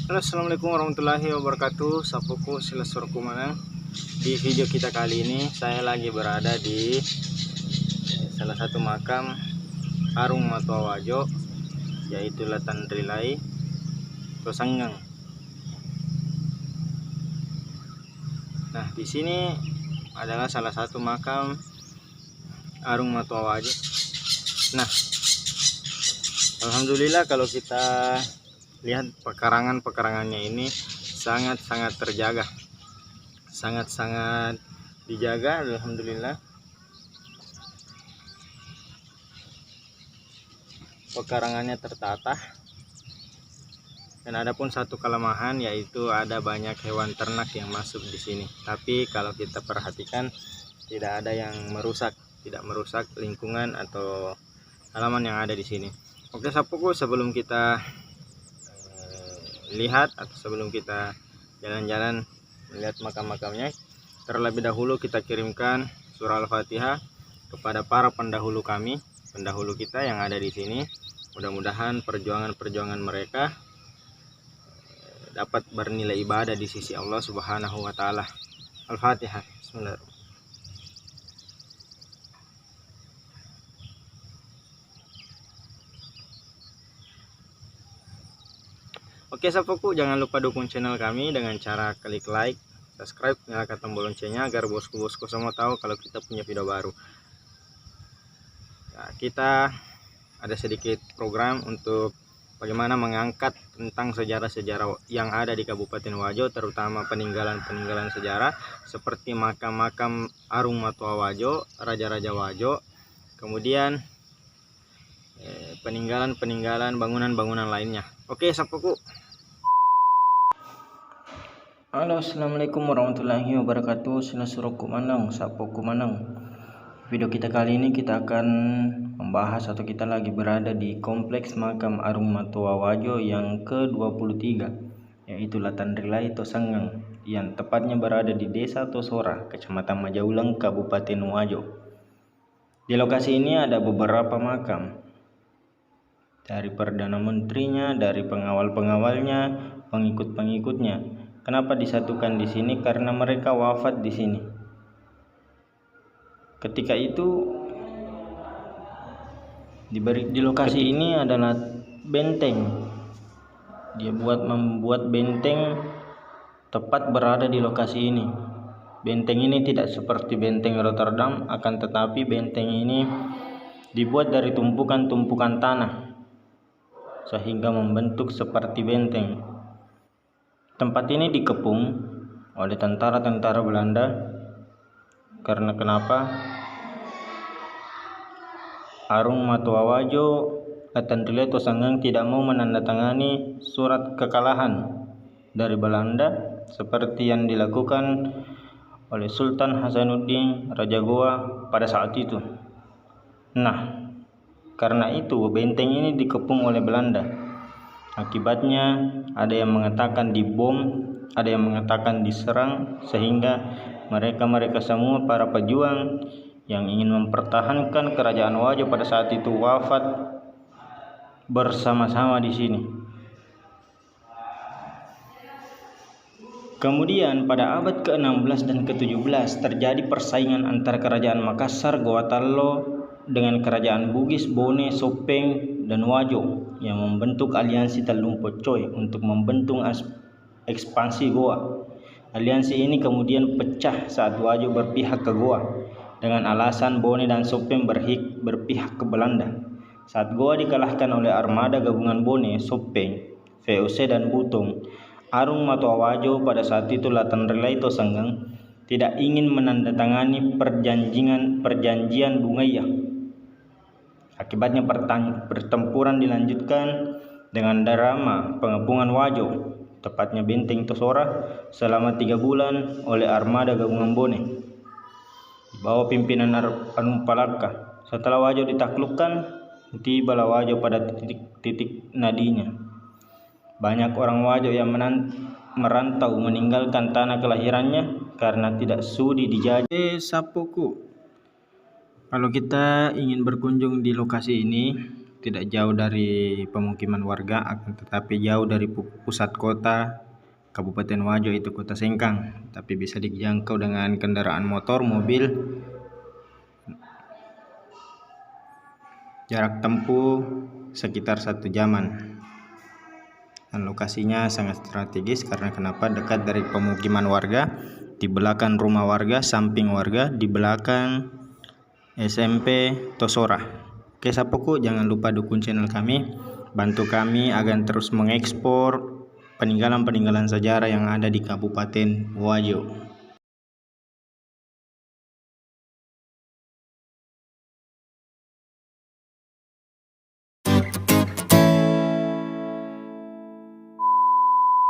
Halo, assalamualaikum warahmatullahi wabarakatuh. Sapuku silasurku mana. Di video kita kali ini saya lagi berada di salah satu makam Arung Matua Wajo, yaitu Latan Rilai Tosanggang. Nah, di sini adalah salah satu makam Arung Matua Wajo. Nah, alhamdulillah kalau kita lihat pekarangannya ini sangat-sangat terjaga, sangat-sangat dijaga, alhamdulillah. Pekarangannya tertata, dan ada pun satu kelemahan, yaitu ada banyak hewan ternak yang masuk di sini. Tapi kalau kita perhatikan tidak ada yang tidak merusak lingkungan atau halaman yang ada di sini. Oke sapuku, sebelum kita lihat atau sebelum kita jalan-jalan melihat makam-makamnya, terlebih dahulu kita kirimkan surah Al-Fatihah kepada para pendahulu kami, pendahulu kita yang ada di sini. Mudah-mudahan perjuangan-perjuangan mereka dapat bernilai ibadah di sisi Allah Subhanahu wa taala. Al-Fatihah. Bismillahirrahmanirrahim. Oke sapuku, jangan lupa dukung channel kami dengan cara klik like, subscribe, nyalakan tombol loncengnya agar bosku-bosku semua tahu kalau kita punya video baru. Nah, kita ada sedikit program untuk bagaimana mengangkat tentang sejarah-sejarah yang ada di Kabupaten Wajo, terutama peninggalan-peninggalan sejarah seperti makam-makam Arung Matua Wajo, Raja-Raja Wajo, kemudian peninggalan-peninggalan bangunan-bangunan lainnya. Oke sapuku. Halo, assalamualaikum warahmatullahi wabarakatuh. Sinasuruku manang, sapuku manang. Video kita kali ini kita akan membahas atau kita lagi berada di kompleks makam Arung Matua Wajo yang ke-23, yaitu Latan Rilai Tosanggang, yang tepatnya berada di Desa Tosora, Kecamatan Majaulang, Kabupaten Wajo. Di lokasi ini ada beberapa makam, dari Perdana Menterinya, dari pengawal-pengawalnya, pengikut-pengikutnya. Kenapa disatukan di sini? Karena mereka wafat di sini. Ketika itu di lokasi ini adalah benteng. Dia membuat benteng tepat berada di lokasi ini. Benteng ini tidak seperti benteng Rotterdam, akan tetapi benteng ini dibuat dari tumpukan-tumpukan tanah sehingga membentuk seperti benteng. Tempat ini dikepung oleh tentara-tentara Belanda. Karena kenapa? Arung Matua Wajo Latan Rilai Tosanggang tidak mau menandatangani surat kekalahan dari Belanda seperti yang dilakukan oleh Sultan Hasanuddin Raja Goa pada saat itu. Nah, karena itu benteng ini dikepung oleh Belanda. Akibatnya ada yang mengatakan dibom, ada yang mengatakan diserang, sehingga mereka semua para pejuang yang ingin mempertahankan kerajaan Wajo pada saat itu wafat bersama-sama di sini. Kemudian pada abad ke-16 dan ke-17 terjadi persaingan antara kerajaan Makassar Gorontalo dengan kerajaan Bugis, Bone, Sopeng, dan Wajo yang membentuk aliansi Talumpo Coy untuk membentuk ekspansi Goa. Aliansi ini kemudian pecah saat Wajo berpihak ke Goa dengan alasan Bone dan Sopeng berpihak ke Belanda. Saat Goa dikalahkan oleh armada gabungan Bone, Sopeng, VOC, dan Butong, Arung Matua Wajo pada saat itu Latan Rilai Tosanggang tidak ingin menandatangani perjanjian Bungaya. Akibatnya pertempuran dilanjutkan dengan drama pengepungan Wajo, tepatnya benteng Tosora, selama 3 bulan oleh armada gabungan Bone di bawah pimpinan Anung Palaka. Setelah Wajo ditaklukkan, tibalah Wajo pada titik nadinya. Banyak orang Wajo yang merantau meninggalkan tanah kelahirannya karena tidak sudi dijajah. Sapuku, kalau kita ingin berkunjung di lokasi ini, tidak jauh dari pemukiman warga, akan tetapi jauh dari pusat kota Kabupaten Wajo, itu Kota Sengkang, tapi bisa dijangkau dengan kendaraan motor, mobil. Jarak tempuh sekitar 1 jaman. Dan lokasinya sangat strategis karena kenapa? Dekat dari pemukiman warga, di belakang rumah warga, samping warga, di belakang SMP Tosora. Oke sapoku, jangan lupa dukung channel kami, bantu kami agar terus mengekspor peninggalan-peninggalan sejarah yang ada di Kabupaten Wajo.